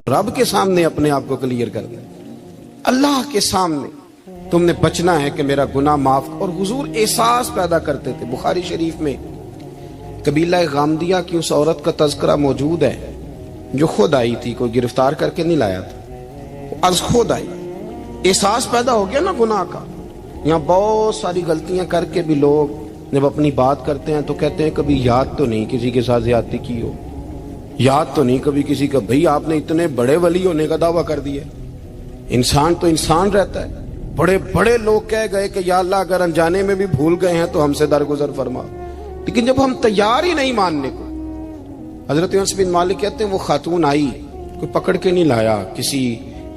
رب کے سامنے اپنے آپ کو کلیئر کر دیں، اللہ کے سامنے تم نے بچنا ہے کہ میرا گناہ معاف۔ اور حضور احساس پیدا کرتے تھے۔ بخاری شریف میں قبیلہ غامدیہ کی اس عورت کا تذکرہ موجود ہے جو خود آئی تھی، کوئی گرفتار کر کے نہیں لایا تھا، وہ از خود آئی۔ احساس پیدا ہو گیا نا گناہ کا۔ یہاں بہت ساری غلطیاں کر کے بھی لوگ جب اپنی بات کرتے ہیں تو کہتے ہیں کبھی یاد تو نہیں کسی کے ساتھ زیادتی کی ہو، یاد تو نہیں کبھی کسی کا، بھئی آپ نے اتنے بڑے ولی ہونے کا دعویٰ کر دیا۔ انسان تو انسان رہتا ہے۔ بڑے بڑے لوگ کہہ گئے کہ یا اللہ اگر انجانے میں بھی بھول گئے ہیں تو ہم سے درگزر فرما، لیکن جب ہم تیار ہی نہیں ماننے کو۔ حضرت انس بن مالک کہتے ہیں وہ خاتون آئی، کوئی پکڑ کے نہیں لایا، کسی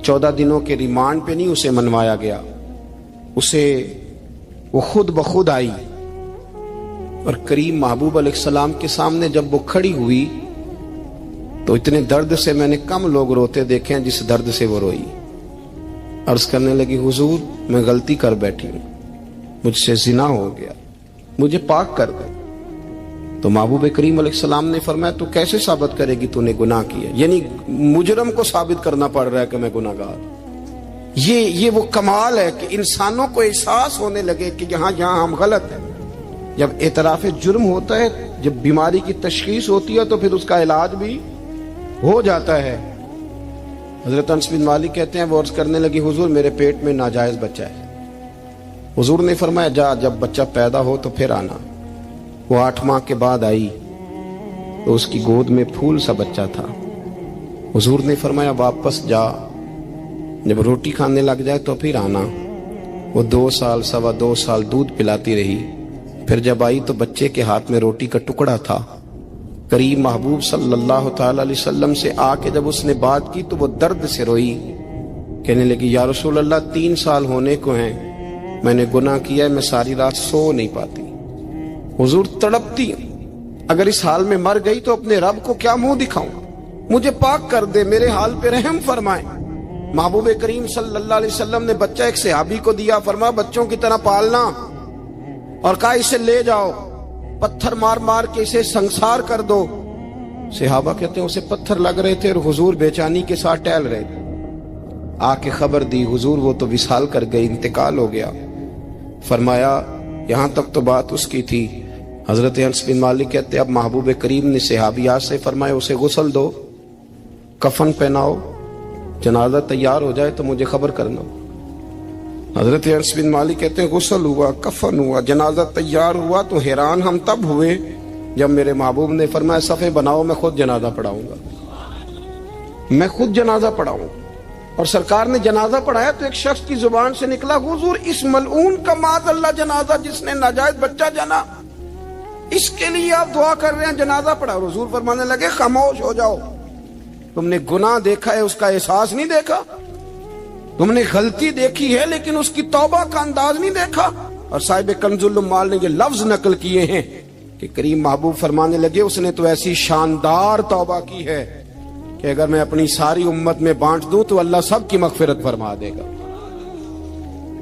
14 دنوں کے ریمانڈ پہ نہیں اسے منوایا گیا، اسے وہ خود بخود آئی اور کریم محبوب علیہ السلام کے سامنے جب وہ کھڑی ہوئی تو اتنے درد سے میں نے کم لوگ روتے دیکھے ہیں جس درد سے وہ روئی۔ عرض کرنے لگی حضور میں غلطی کر بیٹھی ہوں، مجھ سے زنا ہو گیا، مجھے پاک کر دے۔ تو محبوب کریم علیہ السلام نے فرمایا تو کیسے ثابت کرے گی تو نے گناہ کیا؟ یعنی مجرم کو ثابت کرنا پڑ رہا ہے کہ میں گناہ گار۔ یہ وہ کمال ہے کہ انسانوں کو احساس ہونے لگے کہ یہاں ہم غلط ہیں۔ جب اعتراف جرم ہوتا ہے، جب بیماری کی تشخیص ہوتی ہے تو پھر اس کا علاج بھی ہو جاتا ہے۔ حضرت انس بن مالک کہتے ہیں وہ عرض کرنے لگی حضور میرے پیٹ میں ناجائز بچہ ہے۔ حضور نے فرمایا جا جب بچہ پیدا ہو تو پھر آنا۔ وہ 8 ماہ کے بعد آئی تو اس کی گود میں پھول سا بچہ تھا۔ حضور نے فرمایا واپس جا، جب روٹی کھانے لگ جائے تو پھر آنا۔ وہ 2 سال 2.25 سال دودھ پلاتی رہی، پھر جب آئی تو بچے کے ہاتھ میں روٹی کا ٹکڑا تھا۔ کریم محبوب صلی اللہ تعالی علیہ وسلم سے آ کے جب اس نے بات کی تو وہ درد سے روئی، کہنے لگی یا رسول اللہ 3 سال ہونے کو ہیں، میں نے گناہ کیا ہے، میں ساری رات سو نہیں پاتی۔ حضور تڑپتی اگر اس حال میں مر گئی تو اپنے رب کو کیا منہ دکھاؤں، مجھے پاک کر دے، میرے حال پہ رحم فرمائے۔ محبوب کریم صلی اللہ علیہ وسلم نے بچہ ایک صحابی کو دیا، فرمایا بچوں کی طرح پالنا، اور کہا اسے لے جاؤ، پتھر مار مار کے اسے سنسار کر دو۔ صحابہ کہتے ہیں اسے پتھر لگ رہے تھے اور حضور بے چینی کے ساتھ ٹہل رہے تھے۔ آ کے خبر دی حضور وہ تو وصال کر گئی، انتقال ہو گیا۔ فرمایا یہاں تک تو بات اس کی تھی۔ حضرت انس بن مالک کہتے ہیں اب محبوب کریم نے صحابیات سے فرمایا اسے غسل دو، کفن پہناؤ، جنازہ تیار ہو جائے تو مجھے خبر کرنا۔ حضرت انس بن مالک کہتے ہیں غسل ہوا، کفن ہوا، جنازہ تیار ہوا تو حیران ہم تب ہوئے جب میرے محبوب نے فرمایا صفے بناؤ میں خود جنازہ پڑھاؤں گا، میں خود جنازہ پڑھاؤں۔ اور سرکار نے جنازہ پڑھایا تو ایک شخص کی زبان سے نکلا حضور اس ملعون کا معاذ اللہ جنازہ جس نے ناجائز بچہ جنا، اس کے لیے آپ دعا کر رہے ہیں، جنازہ پڑھا۔ حضور فرمانے لگے خاموش ہو جاؤ، تم نے گناہ دیکھا ہے اس کا احساس نہیں دیکھا، تم نے غلطی دیکھی ہے لیکن اس کی توبہ کا انداز نہیں دیکھا۔ اور صاحب کنز العمال نے یہ لفظ نقل کیے ہیں کہ کریم محبوب فرمانے لگے اس نے تو ایسی شاندار توبہ کی ہے کہ اگر میں اپنی ساری امت میں بانٹ دوں تو اللہ سب کی مغفرت فرما دے گا۔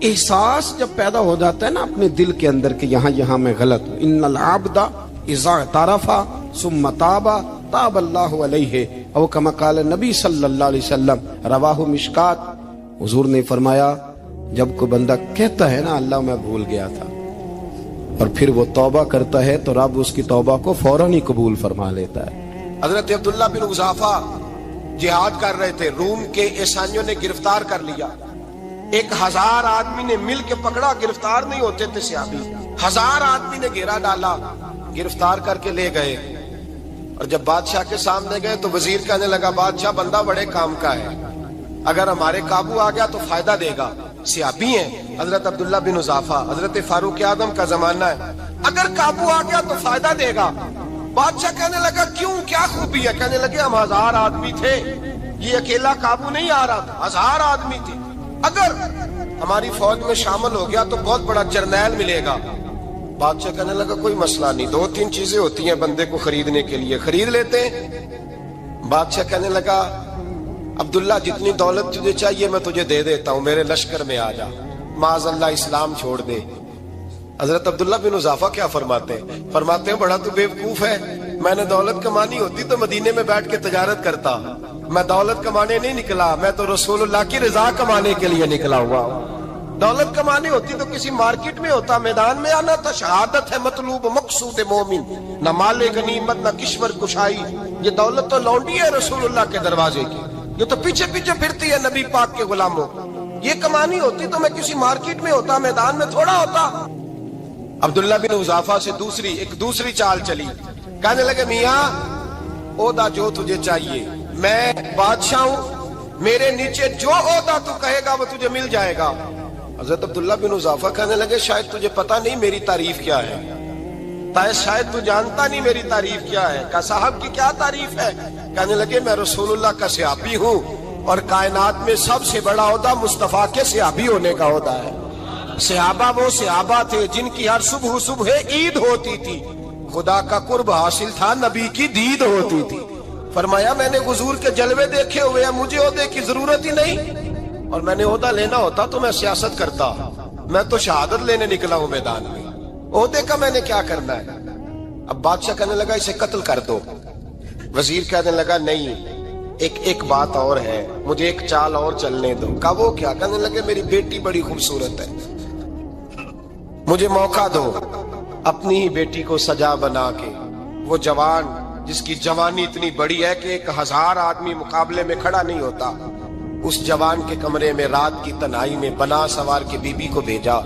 احساس جب پیدا ہو جاتا ہے نا اپنے دل کے اندر کہ یہاں میں غلط ہوں، ان العبد اذا اعترف ثم تاب تاب اللہ علیہ او کما قال نبی صلی اللہ علیہ وسلم، رواہ مشکات۔ حضور نے فرمایا جب کوئی بندہ کہتا ہے نا اللہ میں بھول گیا تھا اور پھر وہ توبہ کرتا ہے تو رب اس کی توبہ کو فوراً ہی قبول فرما لیتا ہے۔ حضرت عبداللہ بن حذافہ جہاد کر رہے تھے، روم کے عیسائیوں نے گرفتار کر لیا، 1000 آدمی نے مل کے پکڑا، گرفتار نہیں ہوتے تھے صحابی، 1000 آدمی نے گھیرا ڈالا، گرفتار کر کے لے گئے۔ اور جب بادشاہ کے سامنے گئے تو وزیر کہنے لگا بادشاہ بندہ بڑے کام کا ہے، اگر ہمارے قابو آ گیا تو فائدہ دے گا، صحابی ہیں حضرت عبداللہ بن حذافہ، حضرت فاروق اعظم کا زمانہ ہے، اگر قابو آ گیا تو فائدہ دے گا۔ بادشاہ کہنے لگا کیوں، کیا خوبی ہے؟ کہنے لگے ہم 1000 آدمی تھے، یہ اکیلا قابو نہیں آ رہا تھا، 1000 آدمی تھے، اگر ہماری فوج میں شامل ہو گیا تو بہت بڑا جرنیل ملے گا۔ بادشاہ کہنے لگا کوئی مسئلہ نہیں، 2-3 چیزیں ہوتی ہیں بندے کو خریدنے کے لیے، خرید لیتے ہیں۔ بادشاہ کہنے لگا عبداللہ جتنی دولت تجھے چاہیے میں تجھے دے دیتا ہوں، میرے لشکر میں آ جا، معاذ اللہ اسلام چھوڑ دے۔ حضرت عبداللہ بن حذافہ کیا فرماتے ہیں؟ فرماتے ہیں بڑا تو بیوقوف ہے، میں نے دولت کمانی ہوتی تو مدینے میں بیٹھ کے تجارت کرتا، میں دولت کمانے نہیں نکلا، میں تو رسول اللہ کی رضا کمانے کے لیے نکلا ہوا ہوں۔ دولت کمانی ہوتی تو کسی مارکیٹ میں ہوتا، میدان میں آنا تھا۔ شہادت ہے مطلوب مقصود مومن، نہ مال غنیمت نہ کشور کشائی۔ یہ دولت تو لونڈی ہے رسول اللہ کے دروازے کی، یہ تو پیچھے پیچھے پھرتی ہے نبی پاک کے غلاموں۔ یہ کمانی ہوتی تو میں کسی مارکیٹ میں ہوتا، میدان میں تھوڑا ہوتا۔ عبداللہ بن حذافہ سے دوسری چال چلی، کہنے لگے میاں عہدہ جو تجھے چاہیے، میں بادشاہ ہوں، میرے نیچے جو عہدہ تو کہے گا وہ تجھے مل جائے گا۔ حضرت عبداللہ بن حذافہ کہنے لگے شاید تجھے پتہ نہیں میری تعریف کیا ہے، شاید تو جانتا نہیں میری تعریف کیا ہے۔ کہا صاحب کی کیا تعریف ہے؟ کہنے لگے میں رسول اللہ کا صحابی ہوں، اور کائنات میں سب سے بڑا عہدہ مصطفیٰ کے صحابی ہونے کا عہدہ ہے۔ صحابہ وہ صحابہ تھے جن کی ہر صبح عید ہوتی تھی، خدا کا قرب حاصل تھا، نبی کی دید ہوتی تھی۔ فرمایا میں نے حضور کے جلوے دیکھے ہوئے ہیں، مجھے عہدے کی ضرورت ہی نہیں، اور میں نے عہدہ لینا ہوتا تو میں سیاست کرتا، میں تو شہادت لینے نکلا ہوں میدان میں، عہدے کا میں نے کیا کرنا ہے؟ اب بادشاہ کہنے لگا اسے قتل کر دو۔ وزیر کہنے لگا نہیں، ایک بات اور ہے، مجھے ایک چال اور چلنے دو۔ کہا وہ کیا؟ کہنے لگے میری بیٹی بڑی خوبصورت ہے، مجھے موقع دو، اپنی ہی بیٹی کو سجا بنا کے، وہ جوان جس کی جوانی اتنی بڑی ہے کہ 1000 آدمی مقابلے میں کھڑا نہیں ہوتا، اس جوان کے کمرے میں رات کی تنہائی میں بنا سوار کے بی بی کو بھیجا۔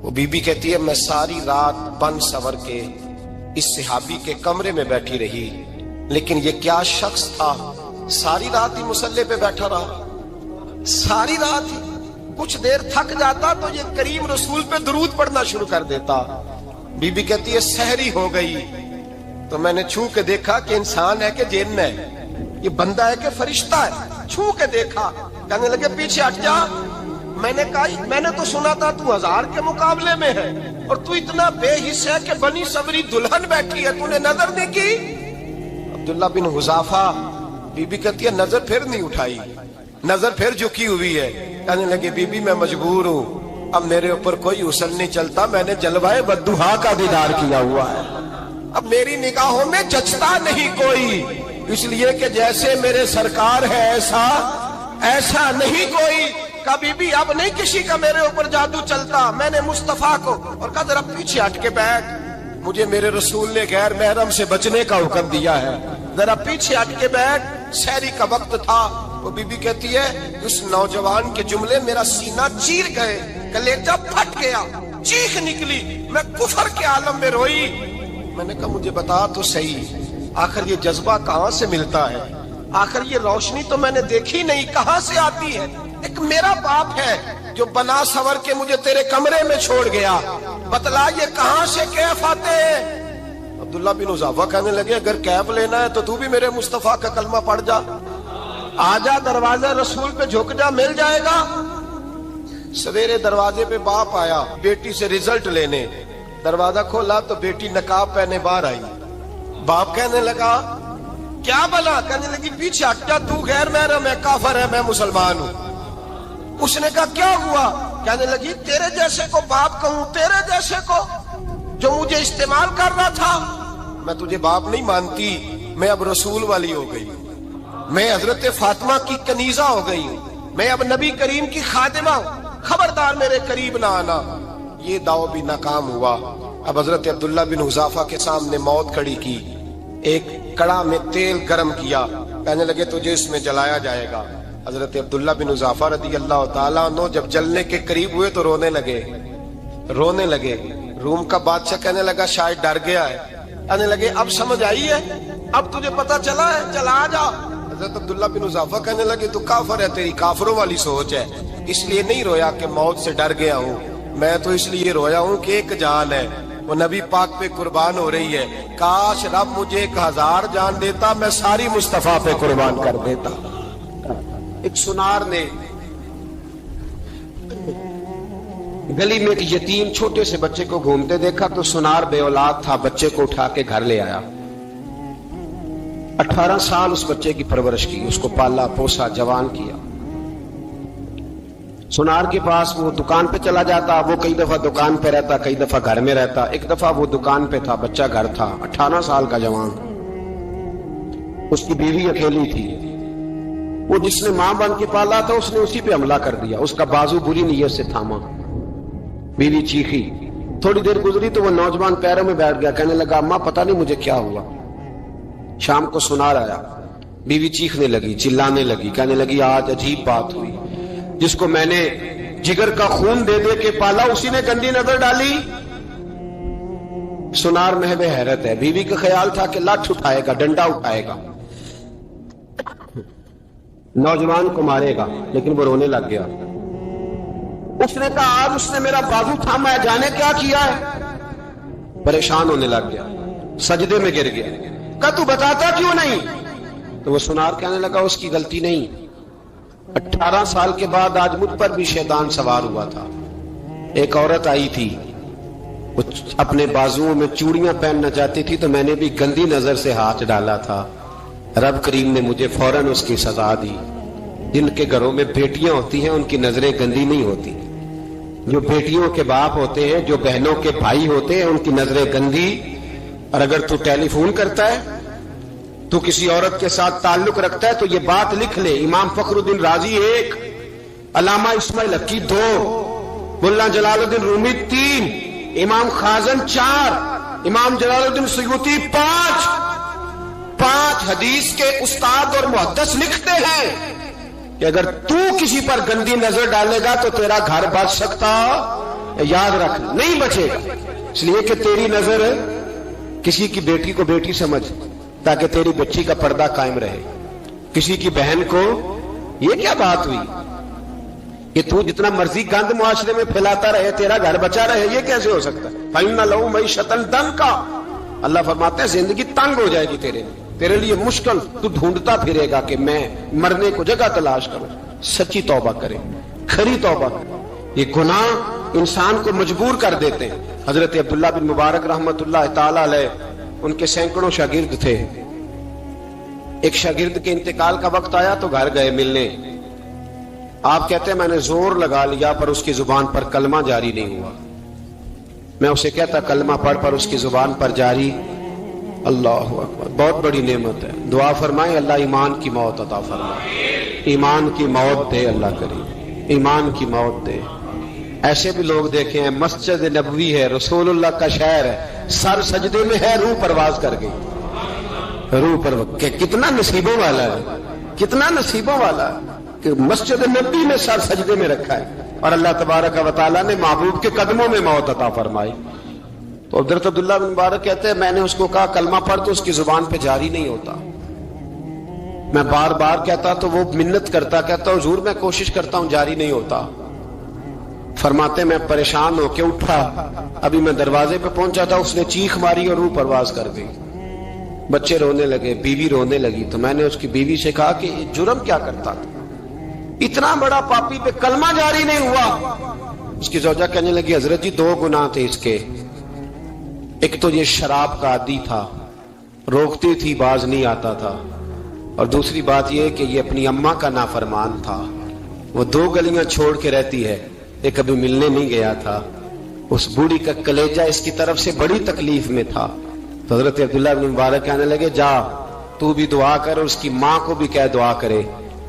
وہ بی بی کہتی ہے میں ساری رات بن سور کے اس صحابی کے کمرے میں بیٹھی رہی، لیکن یہ کیا شخص تھا، ساری رات ہی مسلح پہ بیٹھا رہا، ساری رات ہی، کچھ دیر تھک جاتا تو یہ کریم رسول پہ درود پڑھنا شروع کر دیتا۔ بی بی کہتی ہے سحری ہو گئی تو میں نے چھو کے دیکھا کہ انسان ہے کہ جن ہے، یہ بندہ ہے کہ فرشتہ ہے، چھو کے دیکھا۔ کہنے لگے پیچھے ہٹ جا۔ میں نے کہا میں نے تو سنا تھا تو 1000 کے مقابلے میں ہے، اور تو اتنا بے حس ہے کہ بنی صبری دلہن بیٹھی ہے، تو نے نظر نہیں کی؟ عبداللہ بن حذافہ، بی بی کہتی ہے نظر پھر نہیں اٹھائی، نظر پھر جھکی ہوئی ہے۔ کہنے لگے بی بی میں مجبور ہوں، اب میرے اوپر کوئی حسن نہیں چلتا، میں نے جلوہ بدوحا کا دیدار کیا ہوا ہے، اب میری نگاہوں میں جچتا نہیں کوئی، اس لیے کہ جیسے میرے سرکار ہے ایسا نہیں کوئی۔ کبھی بھی اب نہیں کسی کا میرے اوپر جادو چلتا، میں نے مصطفیٰ کو، اور کہا ذرا پیچھے ہٹ کے بیٹھ، مجھے میرے رسول نے غیر محرم سے بچنے کا حکم دیا ہے، ذرا پیچھے ہٹ کے بیٹھ۔ سحری کا وقت تھا، وہ بی بی کہتی ہے اس نوجوان کے جملے میرا سینہ چیر گئے، کلیجہ پھٹ گیا، چیخ نکلی، میں کفر کے عالم میں روئی۔ میں نے کہا مجھے بتا تو صحیح، آخر یہ جذبہ کہاں سے ملتا ہے، آخر یہ روشنی تو میں نے دیکھی نہیں، کہاں سے آتی ہے؟ ایک میرا باپ ہے جو بنا سور کے مجھے تیرے کمرے میں چھوڑ گیا، بتلا یہ کہاں سے کیف آتے ہیں؟ عبداللہ بن حذافہ کہنے لگے اگر کیف لینا ہے تو تو بھی میرے مصطفیٰ کا کلمہ پڑھ جا، آجا دروازے رسول پہ جھک جا، مل جائے گا۔ سویرے دروازے پہ باپ آیا بیٹی سے رزلٹ لینے، دروازہ کھولا تو بیٹی نقاب پہنے باہر آئی۔ باپ کہنے لگا کیا بلا؟ کہنے لگی پیچھے ہٹ جا، تو غیر محرم ہے، کافر ہے، میں مسلمان ہوں۔ اس نے کہا کیا ہوا؟ کہنے لگی تیرے جیسے کو باپ کہوں، تیرے جیسے کو جو مجھے استعمال کر رہا تھا، میں تجھے باپ نہیں مانتی، میں اب رسول والی ہو گئی، میں حضرت فاطمہ کی کنیزہ ہو گئی ہوں، میں اب نبی کریم کی خادمہ ہوں، خبردار میرے قریب نہ آنا۔ یہ داؤ بھی ناکام ہوا۔ اب حضرت عبداللہ بن حذافہ کے سامنے موت کھڑی کی، ایک کڑا میں تیل گرم کیا، کہنے لگے تجھے اس میں جلایا جائے گا۔ حضرت عبداللہ بن حذافہ رضی اللہ تعالیٰ عنہ جب جلنے کے قریب ہوئے تو رونے لگے۔ روم کا بادشاہ کہنے لگا شاید ڈر گیا ہے، کہنے لگے اب سمجھ آئی ہے، اب تجھے پتا چلا ہے، چلا آ جا۔ حضرت عبداللہ بن حذافہ کہنے لگے تو کافر ہے، تیری کافروں والی سوچ ہے، اس لیے نہیں رویا کہ موت سے ڈر گیا ہوں، میں تو اس لیے رویا ہوں کہ ایک جان ہے، وہ نبی پاک پہ قربان ہو رہی ہے، کاش رب مجھے 1000 جان دیتا، میں ساری مصطفیٰ پہ قربان کر دیتا۔ ایک سنار نے گلی میں ایک یتیم چھوٹے سے بچے کو گھومتے دیکھا تو سنار بے اولاد تھا، بچے کو اٹھا کے گھر لے آیا، 18 سال اس بچے کی پرورش کی، اس کو پالا پوسا جوان کیا۔ سنار کے پاس وہ دکان پہ چلا جاتا، وہ کئی دفعہ دکان پہ رہتا، کئی دفعہ گھر میں رہتا. ایک دفعہ وہ دکان پہ تھا، بچہ گھر تھا، 18 سال کا جوان. اس کی بیوی اکیلی تھی. وہ جس نے ماں بن کے پالا تھا اس نے اسی پہ حملہ کر دیا، اس کا بازو بری نیت سے تھاما. بیوی چیخی. تھوڑی دیر گزری تو وہ نوجوان پیروں میں بیٹھ گیا، کہنے لگا اماں پتہ نہیں مجھے کیا ہوا. شام کو سنار آیا، بیوی چیخنے لگی، چلانے لگی، کہنے لگی آج عجیب بات ہوئی. جس کو میں نے جگر کا خون دے دے کے پالا اسی نے گندی نظر ڈالی. سنار محو حیرت ہے. بیوی کا خیال تھا کہ لاٹھ اٹھائے گا، ڈنڈا اٹھائے گا، نوجوان کو مارے گا، لیکن وہ رونے لگ گیا. اس نے کہا آج اس نے میرا بازو تھاما ہے، جانے کیا کیا ہے. پریشان ہونے لگ گیا، سجدے میں گر گیا. کہا تو بتاتا کیوں نہیں؟ تو وہ سنار کہنے لگا اس کی غلطی نہیں. 18 سال کے بعد آج مجھ پر بھی شیطان سوار ہوا تھا. ایک عورت آئی تھی، وہ اپنے بازوؤں میں چوڑیاں پہننا چاہتی تھی تو میں نے بھی گندی نظر سے ہاتھ ڈالا تھا. رب کریم نے مجھے فوراً اس کی سزا دی. جن کے گھروں میں بیٹیاں ہوتی ہیں ان کی نظریں گندی نہیں ہوتی. جو بیٹیوں کے باپ ہوتے ہیں، جو بہنوں کے بھائی ہوتے ہیں، ان کی نظریں گندی. اور اگر تو ٹیلی فون کرتا ہے، تو کسی عورت کے ساتھ تعلق رکھتا ہے، تو یہ بات لکھ لے. امام فخر الدین رازی 1، علامہ اسماعیل حقی 2، ملا جلال الدین رومی 3، امام خازن 4، امام جلال الدین سیوطی 5 حدیث کے استاد اور محدث لکھتے ہیں کہ اگر تو کسی پر گندی نظر ڈالے گا تو تیرا گھر بچ سکتا، یاد رکھ نہیں بچے گا. اس لیے کہ تیری نظر کسی کی بیٹی کو بیٹی سمجھ، تاکہ تیری بچی کا پردہ قائم رہے. کسی کی بہن کو یہ کیا بات ہوئی کہ تو جتنا مرضی گند معاشرے میں پھیلاتا رہے تیرا گھر بچا رہے، یہ کیسے ہو سکتا ہے؟ فَإِنَّ لَهُ مَعِيشَةً ضَنْكَ. اللہ فرماتے ہیں زندگی تنگ ہو جائے گی تیرے لیے مشکل. تو ڈھونڈتا پھرے گا کہ میں مرنے کو جگہ تلاش کروں. سچی توبہ کرے، کھری توبہ کرے. یہ گناہ انسان کو مجبور کر دیتے ہیں. حضرت عبداللہ بن مبارک رحمت اللہ تعالی علیہ، ان کے سینکڑوں شاگرد تھے. ایک شاگرد کے انتقال کا وقت آیا تو گھر گئے ملنے. آپ کہتے ہیں میں نے زور لگا لیا پر اس کی زبان پر کلمہ جاری نہیں ہوا. میں اسے کہتا کلمہ پڑھ پر اس کی زبان پر جاری. اللہ اکبر، بہت بڑی نعمت ہے. دعا فرمائیں اللہ ایمان کی موت عطا فرمائے. ایمان کی موت دے اللہ کریم، ایمان کی موت دے. ایسے بھی لوگ دیکھے ہیں، مسجد نبوی ہے، رسول اللہ کا شہر ہے، سر سجدے میں ہے، روح پرواز کر گئی. روح پرواز کتنا نصیبوں والا ہے، کتنا نصیبوں والا ہے کہ مسجد نبوی میں سر سجدے میں رکھا ہے اور اللہ تبارک و تعالیٰ نے محبوب کے قدموں میں موت عطا فرمائی. تو حضرت عبداللہ بن مبارک کہتے ہیں میں نے اس کو کہا کلمہ پڑھ تو اس کی زبان پہ جاری نہیں ہوتا. میں بار بار کہتا تو وہ منت کرتا، کہتا حضور میں کوشش کرتا ہوں جاری نہیں ہوتا. فرماتے میں پریشان ہو کے اٹھا، ابھی میں دروازے پہ پہنچا تھا اس نے چیخ ماری اور روح پرواز کر گئی. بچے رونے لگے، بیوی رونے لگی. تو میں نے اس کی بیوی سے کہا کہ جرم کیا کرتا تھا، اتنا بڑا پاپی پہ کلمہ جاری نہیں ہوا. اس کی زوجہ کہنے لگی حضرت جی 2 گناہ تھے اس کے. ایک تو یہ شراب کا عادی تھا، روکتی تھی باز نہیں آتا تھا، اور دوسری بات یہ کہ یہ اپنی اماں کا نافرمان تھا. وہ 2 گلیاں چھوڑ کے رہتی ہے، یہ کبھی ملنے نہیں گیا تھا. اس بوڑھی کا کلیجہ اس کی طرف سے بڑی تکلیف میں تھا. تو حضرت عبداللہ بن مبارک کہنے لگے جا تو بھی دعا کر اور اس کی ماں کو بھی کہہ دعا کرے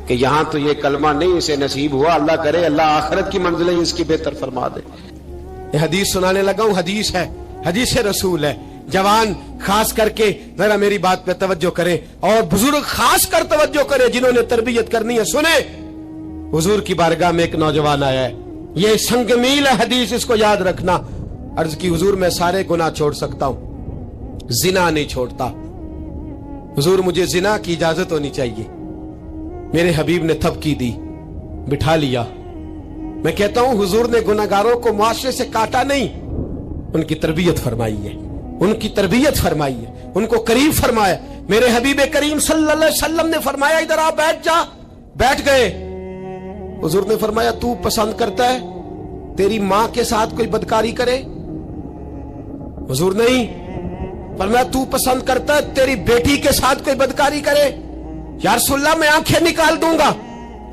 کہ یہاں تو یہ کلمہ نہیں اسے نصیب ہوا، اللہ کرے اللہ آخرت کی منزلیں اس کی بہتر فرما دے. یہ حدیث سنانے لگا ہوں، حدیث ہے، حدیث رسول ہے. جوان خاص کر کے ذرا میری بات پہ توجہ کریں اور بزرگ خاص کر توجہ کریں جنہوں نے تربیت کرنی ہے. سنیں، حضور کی بارگاہ میں ایک نوجوان آیا ہے، یہ سنگ میل ہے حدیث، اس کو یاد رکھنا. عرض کی حضور میں سارے گناہ چھوڑ سکتا ہوں، زنا نہیں چھوڑتا. حضور مجھے زنا کی اجازت ہونی چاہیے. میرے حبیب نے تھپکی دی، بٹھا لیا. میں کہتا ہوں حضور نے گناہگاروں کو معاشرے سے کاٹا نہیں، ان کی تربیت فرمائی ہے، ان کی تربیت فرمائی ہے، ان کو قریب فرمایا. میرے حبیب کریم صلی اللہ علیہ وسلم نے فرمایا ادھر آ بیٹھ جا، بیٹھ گئے. حضور نے فرمایا تو پسند کرتا ہے تیری ماں کے ساتھ کوئی بدکاری کرے؟ حضور نہیں. فرمایا تو پسند کرتا ہے تیری بیٹی کے ساتھ کوئی بدکاری کرے؟ یا رسول اللہ میں آنکھیں نکال دوں گا.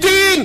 3,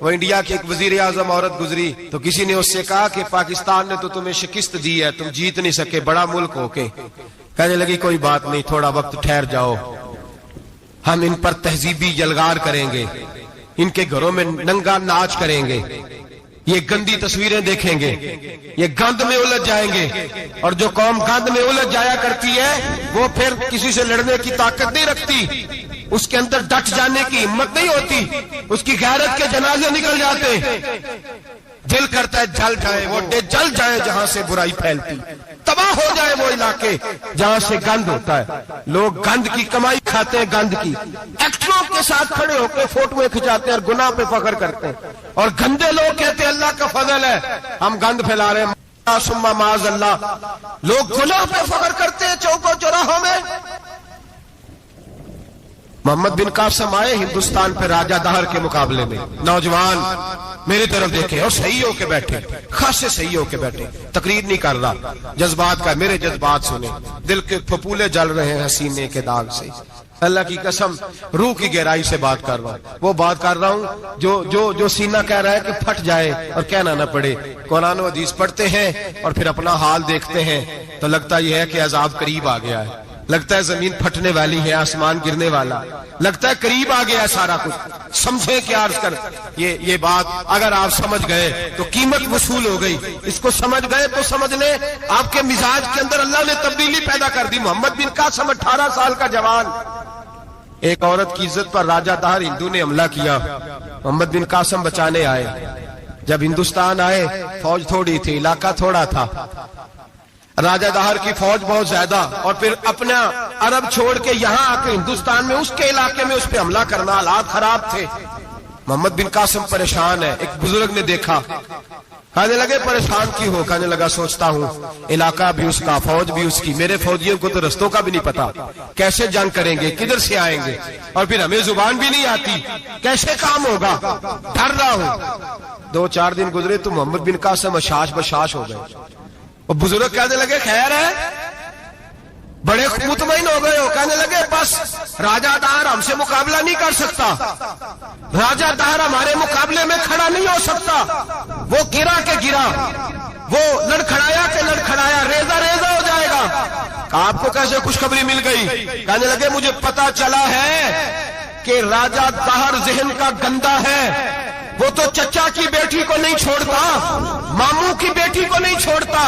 وہ انڈیا کی ایک وزیر اعظم عورت گزری تو کسی نے اس سے کہا کہ پاکستان نے تو تمہیں شکست دی ہے، تم جیت نہیں سکے بڑا ملک ہو کے. کہنے لگی کوئی بات نہیں، تھوڑا وقت ٹھہر جاؤ، ہم ان پر تہذیبی یلغار کریں گے، ان کے گھروں میں ننگا ناچ کریں گے، یہ گندی تصویریں دیکھیں گے، یہ گند میں الجھ جائیں گے. اور جو قوم گند میں الجھ جایا کرتی ہے وہ پھر کسی سے لڑنے کی طاقت نہیں رکھتی، اس کے اندر ڈٹ جانے کی ہمت نہیں ہوتی، اس کی غیرت کے جنازے نکل جاتے. دل کرتا ہے جل جائے وہ جل جائے جہاں سے برائی پھیلتی، تباہ ہو جائے وہ علاقے جہاں سے گند ہوتا ہے. لوگ گند کی کمائی کھاتے ہیں، گند کی. ایکٹروں کے ساتھ کھڑے ہو کے فوٹویں کھچاتے ہیں اور گناہ پہ فخر کرتے ہیں، اور گندے لوگ کہتے ہیں اللہ کا فضل ہے ہم گند پھیلا رہے ہیں. ثم معاذ اللہ، لوگ گناہ پہ فخر کرتے ہیں چوکوں چوراہوں میں. محمد بن قاسم آئے ہندوستان پہ راجہ دہر کے مقابلے میں، نوجوان میری طرف دیکھے اور صحیح ہو کے بیٹھے، خاصے صحیح ہو کے بیٹھے، تقریر نہیں کر رہا، جذبات کا میرے جذبات سنے، دل کے پھپولے جل رہے ہیں حسینے کے داغ سے. اللہ کی قسم روح کی گہرائی سے بات کر رہا ہوں، وہ بات کر رہا ہوں جو سینہ کہہ رہا ہے کہ پھٹ جائے اور کہنا نہ پڑے. قرآن و حدیث پڑھتے ہیں اور پھر اپنا حال دیکھتے ہیں تو لگتا یہ ہے کہ عذاب قریب آ گیا ہے، لگتا ہے زمین پھٹنے والی ہے، آسمان گرنے والا، لگتا ہے قریب آ گیا ہے سارا کچھ. سمجھے کہ عرض کر یہ بات اگر آپ سمجھ گئے تو قیمت وصول ہو گئی. اس کو سمجھ گئے تو سمجھ لیں آپ کے مزاج کے اندر اللہ نے تبدیلی پیدا کر دی. محمد بن قاسم 18 سال کا جوان، ایک عورت کی عزت پر راجہ دہر ہندو نے حملہ کیا، محمد بن قاسم بچانے آئے. جب ہندوستان آئے فوج تھوڑی تھی، علاقہ تھوڑا تھا، راجہ دہر کی فوج بہت زیادہ، اور پھر اپنا عرب چھوڑ کے یہاں آ کے ہندوستان میں اس کے علاقے میں اس پہ حملہ کرنا، حالات خراب تھے. محمد بن قاسم پریشان ہے. ایک بزرگ نے دیکھا، کہنے لگے پریشان کیوں ہو؟ کہنے لگا سوچتا ہوں علاقہ بھی اس کا، فوج بھی اس کی، میرے فوجیوں کو تو رستوں کا بھی نہیں پتا، کیسے جنگ کریں گے، کدھر سے آئیں گے، اور پھر ہمیں زبان بھی نہیں آتی، کیسے کام ہوگا، ڈر رہا ہوں. 2-4 دن گزرے تو محمد بن قاسم اشاش بشاش ہو گئے. اور بزرگ کہنے لگے خیر ہے، بڑے مطمئن ہو گئے ہو. کہنے لگے بس راجہ دہر ہم سے مقابلہ نہیں کر سکتا، راجہ دہر ہمارے مقابلے میں کھڑا نہیں ہو سکتا. وہ گرا کے گرا، وہ لڑکھڑایا کے لڑکھڑایا، ریزہ ریزہ ہو جائے گا. آپ کو کیسے خوشخبری مل گئی؟ کہنے لگے مجھے پتا چلا ہے کہ راجہ دہر ذہن کا گندا ہے، وہ تو چچا کی بیٹی کو نہیں چھوڑتا، ماموں کی بیٹی کو نہیں چھوڑتا،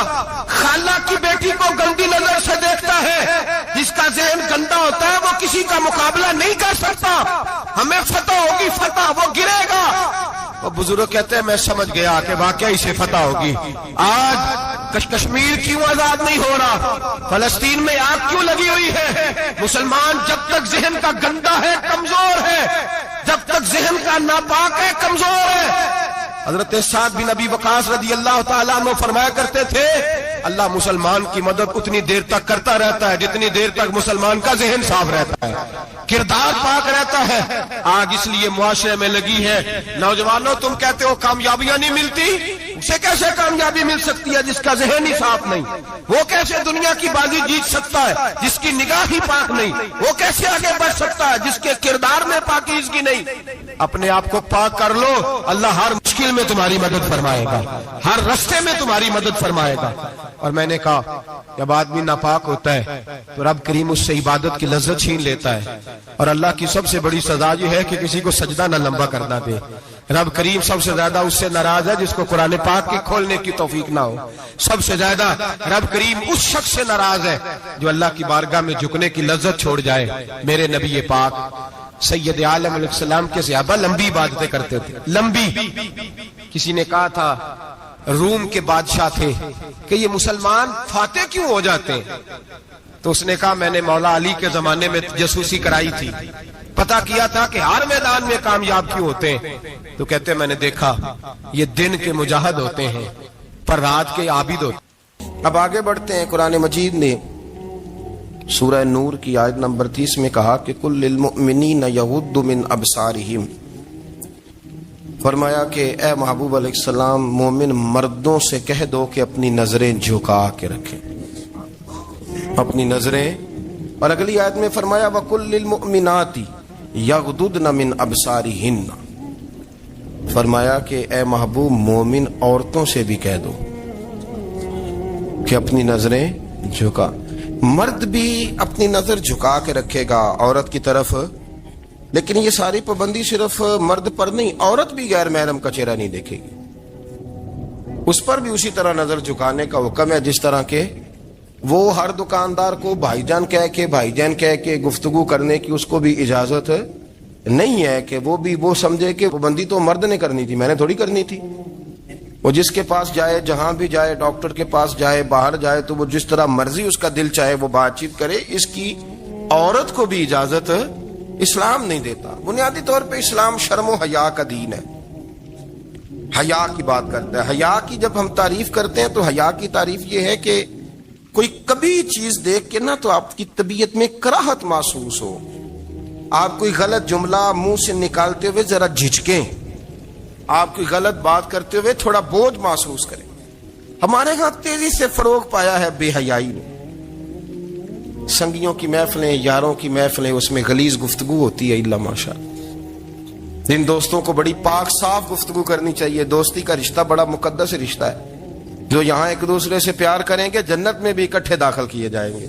خالہ کی بیٹی کو گندی نظر سے دیکھتا ہے. جس کا ذہن گندا ہوتا ہے وہ کسی کا مقابلہ نہیں کر سکتا. ہمیں فتح ہوگی، فتح، وہ گرے گا. وہ بزرگ کہتے ہیں میں سمجھ گیا کہ واقعی سے فتح ہوگی. آج کشمیر کیوں آزاد نہیں ہو رہا، فلسطین میں آگ کیوں لگی ہوئی ہے؟ مسلمان جب تک ذہن کا گندا ہے کمزور ہے، جب تک ذہن کا ناپاک ہے کمزور ہے. حضرت سعد بن ابی وقاص رضی اللہ تعالیٰ عنہ فرمایا کرتے تھے اللہ مسلمان کی مدد اتنی دیر تک کرتا رہتا ہے جتنی دیر تک مسلمان کا ذہن صاف رہتا ہے، کردار پاک رہتا ہے. آگ اس لیے معاشرے میں لگی ہے. نوجوانوں تم کہتے ہو کامیابیاں نہیں ملتی، اسے کیسے کامیابی مل سکتی ہے جس کا ذہن ہی صاف نہیں؟ وہ کیسے دنیا کی بازی جیت سکتا ہے جس کی نگاہ ہی پاک نہیں؟ وہ کیسے آگے بڑھ سکتا ہے جس کے کردار میں پاکیزگی نہیں؟ اپنے آپ کو پاک کر لو، اللہ ہر مشکل میں تمہاری مدد فرمائے گا، ہر رستے میں تمہاری مدد فرمائے گا. اور میں نے کہا جب آدمی ناپاک ہوتا ہے تو رب کریم اس سے عبادت کی لذت چھین لیتا ہے. اور اللہ کی سب سے بڑی سزا یہ ہے کہ کسی کو سجدہ نہ لمبا کرنا دے. رب کریم سب سے زیادہ اس سے ناراض ہے جس کو قرآن پاک کی کھولنے کی توفیق نہ ہو. سب سے زیادہ رب کریم اس شخص سے ناراض ہے جو اللہ کی بارگاہ میں جھکنے کی لذت چھوڑ جائے. میرے نبی پاک سید عالم علیہ السلام کے صحابہ لمبی عبادتیں کرتے تھے، لمبی. کسی نے کہا تھا روم کے بادشاہ تھے کہ یہ مسلمان فاتح کیوں ہو جاتے ہیں؟ تو اس نے کہا میں نے مولا علی کے زمانے میں جاسوسی کرائی تھی، پتا کیا تھا کہ ہر میدان میں کامیاب کیوں ہوتے ہیں. تو کہتے میں نے دیکھا یہ دن کے مجاہد ہوتے ہیں پر رات کے عابد ہوتے ہیں. اب آگے بڑھتے ہیں. قرآن مجید نے سورہ نور کی آیت نمبر 30 میں کہا کہ کل للمؤمنین یغضوا من ابصارہم، فرمایا کہ اے محبوب علیہ السلام مومن مردوں سے کہہ دو کہ اپنی نظریں جھکا کے رکھیں، اپنی نظریں. اور اگلی آیت میں فرمایا وَقُلْ لِلْمُؤْمِنَاتِ يَغْضُضْنَ مِنْ أَبْصَارِهِنَّ، فرمایا کہ اے محبوب مومن عورتوں سے بھی کہہ دو کہ اپنی نظریں جھکا. مرد بھی اپنی نظر جھکا کے رکھے گا عورت کی طرف، لیکن یہ ساری پابندی صرف مرد پر نہیں، عورت بھی غیر محرم کا چہرہ نہیں دیکھے گی، اس پر بھی اسی طرح نظر جھکانے کا حکم ہے جس طرح کہ وہ ہر دکاندار کو بھائی جان کہہ کے گفتگو کرنے کی اس کو بھی اجازت نہیں ہے کہ وہ سمجھے کہ پابندی تو مرد نے کرنی تھی، میں نے تھوڑی کرنی تھی. وہ جس کے پاس جائے، جہاں بھی جائے، ڈاکٹر کے پاس جائے، باہر جائے، تو وہ جس طرح مرضی اس کا دل چاہے وہ بات چیت کرے، اس کی عورت کو بھی اجازت اسلام نہیں دیتا. بنیادی طور پہ اسلام شرم و حیا کا دین ہے، حیا کی بات کرتا ہے. حیا کی جب ہم تعریف کرتے ہیں تو حیا کی تعریف یہ ہے کہ کوئی کبھی چیز دیکھ کے نا تو آپ کی طبیعت میں کراہت محسوس ہو، آپ کوئی غلط جملہ منہ سے نکالتے ہوئے ذرا جھجکیں، آپ کوئی غلط بات کرتے ہوئے تھوڑا بوجھ محسوس کریں. ہمارے ہاں تیزی سے فروغ پایا ہے بے حیائی نے. سنگیوں کی محفلیں، یاروں کی محفلیں، اس میں غلیظ گفتگو ہوتی ہے الا ماشاء. جن دوستوں کو بڑی پاک صاف گفتگو کرنی چاہیے. دوستی کا رشتہ بڑا مقدس رشتہ ہے. جو یہاں ایک دوسرے سے پیار کریں گے جنت میں بھی اکٹھے داخل کیے جائیں گے.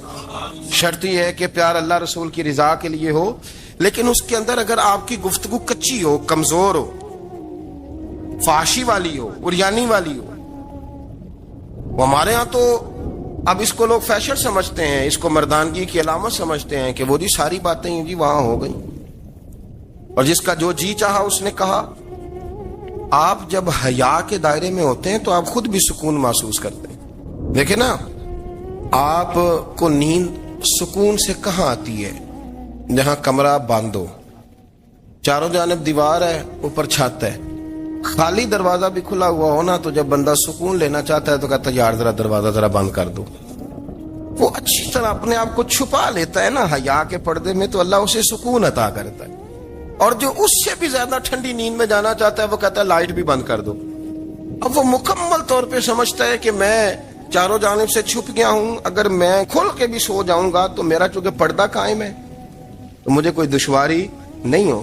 شرط یہ ہے کہ پیار اللہ رسول کی رضا کے لیے ہو، لیکن اس کے اندر اگر آپ کی گفتگو کچی ہو، کمزور ہو، فحاشی والی ہو، عریانی والی ہو. وہ ہمارے ہاں تو اب اس کو لوگ فیشن سمجھتے ہیں، اس کو مردانگی کی علامت سمجھتے ہیں کہ وہ جی ساری باتیں جی وہاں ہو گئی، اور جس کا جو جی چاہا اس نے کہا. آپ جب حیا کے دائرے میں ہوتے ہیں تو آپ خود بھی سکون محسوس کرتے ہیں. دیکھیں نا، آپ کو نیند سکون سے کہاں آتی ہے؟ جہاں کمرہ بند ہو، چاروں جانب دیوار ہے، اوپر چھت ہے، خالی دروازہ بھی کھلا ہوا ہو نا، تو جب بندہ سکون لینا چاہتا ہے تو کہتا ہے یار ذرا دروازہ ذرا بند کر دو. وہ اچھی طرح اپنے آپ کو چھپا لیتا ہے نا حیا کے پردے میں، تو اللہ اسے سکون عطا کرتا ہے. اور جو اس سے بھی زیادہ ٹھنڈی نیند میں جانا چاہتا ہے وہ کہتا ہے لائٹ بھی بند کر دو. اب وہ مکمل طور پہ سمجھتا ہے کہ میں چاروں جانب سے چھپ گیا ہوں، اگر میں کھل کے بھی سو جاؤں گا تو میرا چونکہ پردہ قائم ہے تو مجھے کوئی دشواری نہیں ہو.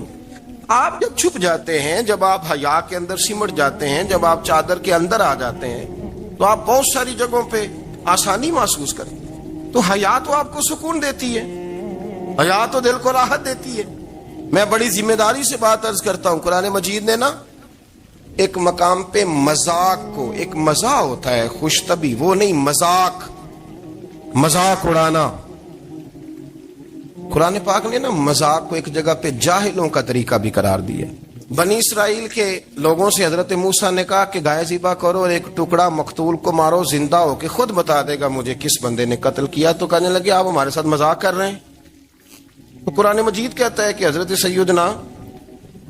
آپ جب چھپ جاتے ہیں، جب آپ حیا کے اندر سمٹ جاتے ہیں، جب آپ چادر کے اندر آ جاتے ہیں تو آپ بہت ساری جگہوں پہ آسانی محسوس کرتے ہیں. تو حیا تو آپ کو سکون دیتی ہے، حیا تو دل کو راحت دیتی ہے. میں بڑی ذمہ داری سے بات عرض کرتا ہوں، قرآن مجید نے نا ایک مقام پہ مذاق کو، ایک مزاح ہوتا ہے خوش طبی، وہ نہیں مذاق اڑانا. قرآن پاک نے نا مذاق کو ایک جگہ پہ جاہلوں کا طریقہ بھی قرار دیا. بنی اسرائیل کے لوگوں سے حضرت موسیٰ نے کہا کہ گائے ذبح کرو اور ایک ٹکڑا مقتول کو مارو، زندہ ہو کے خود بتا دے گا مجھے کس بندے نے قتل کیا. تو کہنے لگے آپ ہمارے ساتھ مذاق کر رہے ہیں. تو قرآن مجید کہتا ہے کہ حضرت سیدنا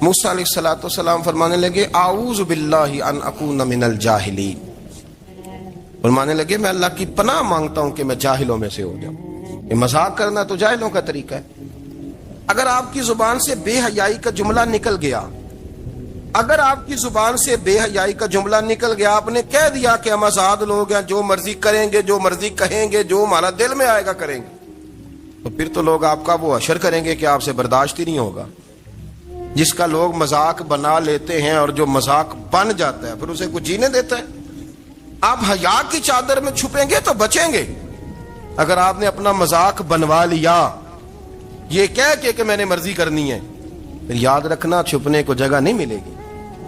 موسیٰ علیہ السلام فرمانے لگے اعوذ باللہ ان اکون من الجاہلین. فرمانے لگے میں اللہ کی پناہ مانگتا ہوں کہ میں جاہلوں میں سے ہو جاؤں. یہ مذاق کرنا تو جاہلوں کا طریقہ ہے. اگر آپ کی زبان سے بے حیائی کا جملہ نکل گیا، اگر آپ کی زبان سے بے حیائی کا جملہ نکل گیا، آپ نے کہہ دیا کہ ہم آزاد لوگ ہیں، جو مرضی کریں گے، جو مرضی کہیں گے، جو ہمارا دل میں آئے گا کریں گے، تو پھر تو لوگ آپ کا وہ حشر کریں گے کہ آپ سے برداشت ہی نہیں ہوگا. جس کا لوگ مذاق بنا لیتے ہیں اور جو مذاق بن جاتا ہے پھر اسے کچھ جینے دیتا ہے. آپ حیا کی چادر میں چھپیں گے تو بچیں گے. اگر آپ نے اپنا مذاق بنوا لیا یہ کہہ کے کہ میں نے مرضی کرنی ہے، پھر یاد رکھنا چھپنے کو جگہ نہیں ملے گی،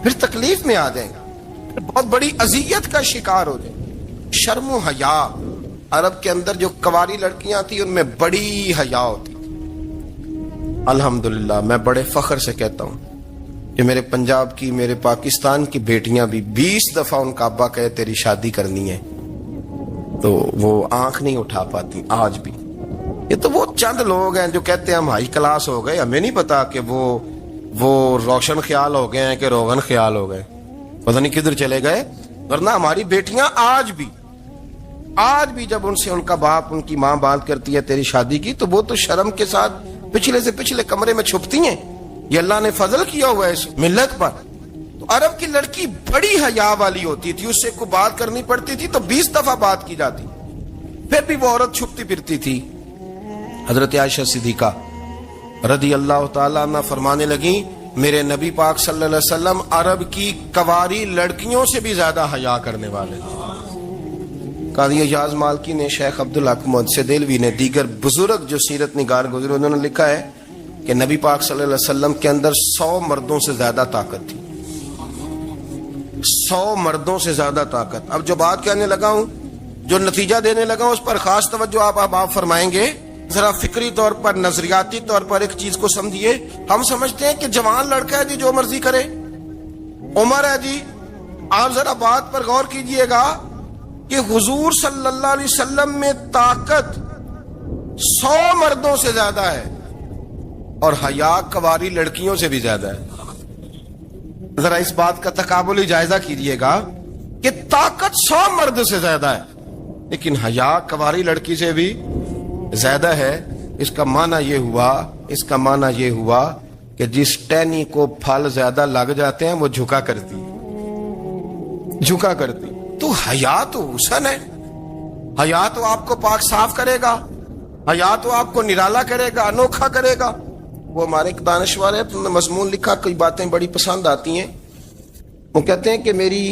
پھر تکلیف میں آ جائیں گا، پھر بہت بڑی اذیت کا شکار ہو جائیں. شرم و حیا، عرب کے اندر جو کنواری لڑکیاں تھیں ان میں بڑی حیا ہوتی تھی. الحمدللہ میں بڑے فخر سے کہتا ہوں کہ میرے پنجاب کی، میرے پاکستان کی بیٹیاں بھی 20 دفعہ ان کا ابا کہے تیری شادی کرنی ہے تو وہ آنکھ نہیں اٹھا پاتی آج بھی. یہ تو وہ چند لوگ ہیں جو کہتے ہیں ہم ہائی کلاس ہو گئے، ہمیں نہیں پتا کہ وہ روشن خیال ہو گئے ہیں کہ روغن خیال ہو گئے، پتہ نہیں کدھر چلے گئے. ورنہ ہماری بیٹیاں آج بھی جب ان سے ان کا باپ، ان کی ماں بات کرتی ہے تیری شادی کی، تو وہ تو شرم کے ساتھ پچھلے سے پچھلے کمرے میں چھپتی ہیں. یہ اللہ نے فضل کیا ہوا ہے اس ملت پر. تو عرب کی لڑکی بڑی حیا والی ہوتی تھی، اس سے کوئی بات کرنی پڑتی تھی تو 20 دفعہ بات کی جاتی، پھر بھی وہ عورت چھپتی پھرتی تھی. حضرت عائشہ صدیقہ رضی اللہ تعالیٰ عنہ فرمانے لگیں میرے نبی پاک صلی اللہ علیہ وسلم عرب کی کواری لڑکیوں سے بھی زیادہ حیا کرنے والے تھے۔ قاضی اعجاز مالکی نے، شیخ عبدالحق محدث دہلوی نے، دیگر بزرگ جو سیرت نگار گزرے، انہوں نے لکھا ہے کہ نبی پاک صلی اللہ علیہ وسلم کے اندر 100 مردوں سے زیادہ طاقت تھی، 100 مردوں سے زیادہ طاقت۔ اب جو بات کہنے لگا ہوں، جو نتیجہ دینے لگا ہوں، اس پر خاص توجہ آپ فرمائیں گے۔ ذرا فکری طور پر، نظریاتی طور پر ایک چیز کو سمجھیے۔ ہم سمجھتے ہیں کہ جوان لڑکا ہے جی، جو مرضی کرے، عمر ہے جی۔ آپ ذرا بات پر غور کیجئے گا کہ حضور صلی اللہ علیہ وسلم میں طاقت 100 مردوں سے زیادہ ہے اور حیا کواری لڑکیوں سے بھی زیادہ ہے۔ ذرا اس بات کا تقابلی جائزہ کیجئے گا کہ طاقت 100 مرد سے زیادہ ہے لیکن حیا کواری لڑکی سے بھی زیادہ ہے۔ اس کا معنی یہ ہوا کہ جس ٹہنی کو پھل زیادہ لگ جاتے ہیں وہ جھکا کرتی۔ تو حیا تو حسن ہے، حیا تو آپ کو پاک صاف کرے گا، حیا تو آپ کو نرالا کرے گا، انوکھا کرے گا۔ وہ ہمارے ایک دانشور ہے، تم نے مضمون لکھا، کئی باتیں بڑی پسند آتی ہیں۔ وہ کہتے ہیں کہ میری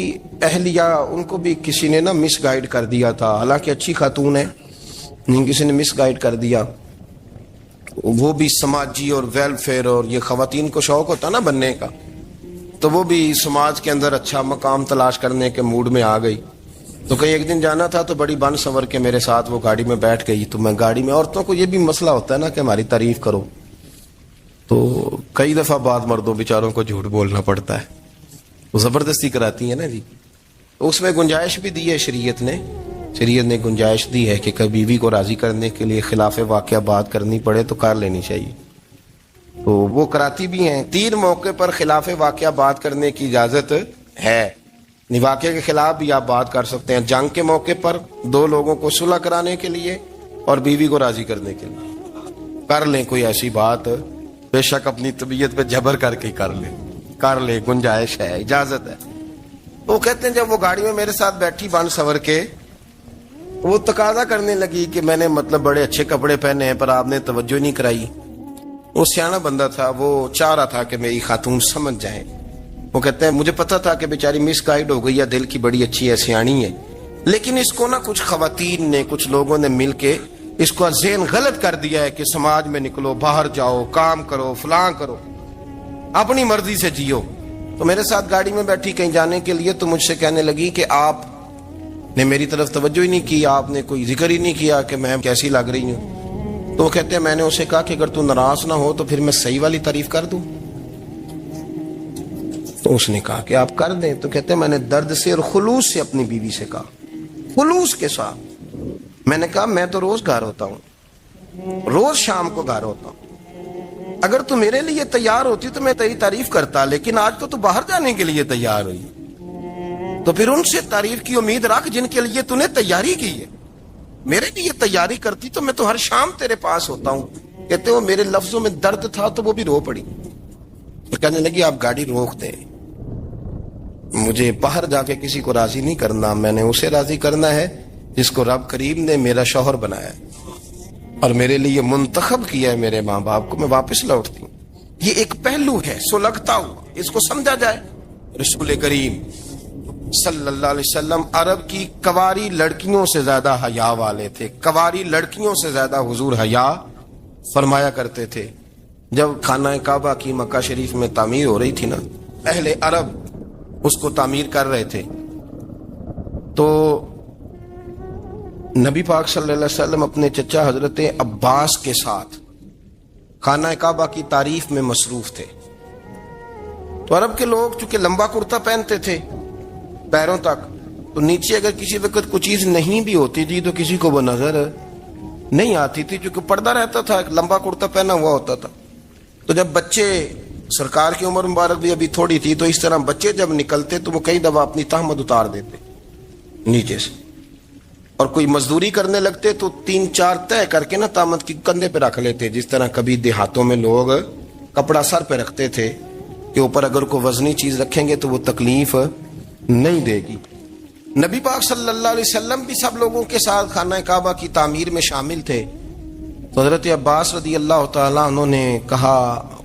اہلیہ، ان کو بھی کسی نے مس گائیڈ کر دیا تھا، حالانکہ اچھی خاتون ہے، کسی نے مس گائیڈ کر دیا۔ وہ بھی سماجی اور ویلفیئر اور یہ خواتین کو شوق ہوتا نا بننے کا، تو وہ بھی سماج کے اندر اچھا مقام تلاش کرنے کے موڈ میں آ گئی۔ تو کہیں ایک دن جانا تھا تو بڑی بن سنور کے میرے ساتھ وہ گاڑی میں بیٹھ گئی۔ تو میں گاڑی میں، عورتوں کو یہ بھی مسئلہ ہوتا ہے نا کہ ہماری تعریف کرو، تو کئی دفعہ بعد مردوں بیچاروں کو جھوٹ بولنا پڑتا ہے، وہ زبردستی کراتی ہیں نا جی۔ اس میں گنجائش بھی دی ہے شریعت نے گنجائش دی ہے کہ کبھی بیوی کو راضی کرنے کے لیے خلاف واقعہ بات کرنی پڑے تو کر لینی چاہیے، تو وہ کراتی بھی ہیں۔ 3 موقع پر خلاف واقعہ بات کرنے کی اجازت ہے، واقعے کے خلاف بھی آپ بات کر سکتے ہیں۔ جنگ کے موقع پر 2 لوگوں کو صلح کرانے کے لیے اور بیوی کو راضی کرنے کے لیے کر لیں کوئی ایسی بات، بے شک اپنی طبیعت پہ جبر کر کے کر لیں، گنجائش ہے، اجازت ہے۔ وہ کہتے ہیں جب وہ گاڑی میں میرے ساتھ بیٹھی بن سنور کے، وہ تقاضا کرنے لگی کہ میں نے بڑے اچھے کپڑے پہنے ہیں پر آپ نے توجہ نہیں کرائی۔ وہ سیانا بندہ تھا، وہ چاہ رہا تھا کہ میری خاتون سمجھ جائے۔ وہ کہتے ہیں مجھے پتا تھا کہ بیچاری مس گائیڈ ہو گئی ہے، دل کی بڑی اچھی ہے، سیانی ہے، لیکن اس کو کچھ خواتین نے، کچھ لوگوں نے مل کے اس کو ذہن غلط کر دیا ہے کہ سماج میں نکلو، باہر جاؤ، کام کرو، فلاں کرو، اپنی مرضی سے جیو۔ تو میرے ساتھ گاڑی میں بیٹھی کہیں جانے کے لیے، تو مجھ سے کہنے لگی کہ آپ نے میری طرف توجہ ہی نہیں کی، آپ نے کوئی ذکر ہی نہیں کیا کہ میں کیسی لگ رہی ہوں۔ تو وہ کہتے ہیں میں نے اسے کہا کہ اگر تو ناراض نہ ہو تو پھر میں صحیح والی تعریف کر دوں۔ تو اس نے کہا کہ آپ کر دیں۔ تو کہتے ہیں میں نے درد سے اور خلوص سے اپنی بیوی سے کہا، خلوص کے ساتھ میں نے کہا میں تو روز گھر ہوتا ہوں، روز شام کو گھر ہوتا ہوں، اگر تو میرے لیے تیار ہوتی تو میں تیری تعریف کرتا، لیکن آج تو باہر جانے کے لیے تیار ہوئی، تو پھر ان سے تعریف کی امید رکھ جن کے لیے تو نے تیاری کی ہے۔ میرے لیے تیاری کرتی تو میں تو ہر شام تیرے پاس ہوتا ہوں۔ کہتے ہو میرے لفظوں میں درد تھا تو وہ بھی رو پڑی۔ کہنے لگی آپ گاڑی روک دیں، مجھے باہر جا کے کسی کو راضی نہیں کرنا، میں نے اسے راضی کرنا ہے جس کو رب کریم نے میرا شوہر بنایا اور میرے لیے منتخب کیا ہے، میرے ماں باپ کو، میں واپس لوٹتی ہوں۔ یہ ایک پہلو ہے سلگتا ہوا، اس کو سمجھا جائے۔ رسول کریم صلی اللہ علیہ وسلم عرب کی کواری لڑکیوں سے زیادہ حیا والے تھے، کواری لڑکیوں سے زیادہ حضور حیا فرمایا کرتے تھے۔ جب خانہ کعبہ کی مکہ شریف میں تعمیر ہو رہی تھی نا، اہل عرب اس کو تعمیر کر رہے تھے، تو نبی پاک صلی اللہ علیہ وسلم اپنے چچا حضرت عباس کے ساتھ خانہ کعبہ کی تعریف میں مصروف تھے۔ تو عرب کے لوگ چونکہ لمبا کرتا پہنتے تھے پیروں تک، تو نیچے اگر کسی وقت کوئی چیز نہیں بھی ہوتی تھی تو کسی کو وہ نظر نہیں آتی تھی، چونکہ پردہ رہتا تھا، لمبا کرتا پہنا ہوا ہوتا تھا۔ تو جب بچے، سرکار کی عمر مبارک بھی ابھی تھوڑی تھی، تو اس طرح بچے جب نکلتے تو وہ کئی دفعہ اپنی تہمت اتار دیتے نیچے سے، اور کوئی مزدوری کرنے لگتے تو 3-4 طے کر کے تہمت کی کندھے پہ رکھ لیتے، جس طرح کبھی دیہاتوں میں لوگ کپڑا سر پہ رکھتے تھے کہ اوپر اگر کوئی وزنی چیز رکھیں گے تو وہ تکلیف نہیں دے گی۔ نبی پاک صلی اللہ علیہ وسلم بھی سب لوگوں کے ساتھ خانہ کعبہ کی تعمیر میں شامل تھے۔ تو حضرت عباس رضی اللہ تعالیٰ عنہ نے کہا،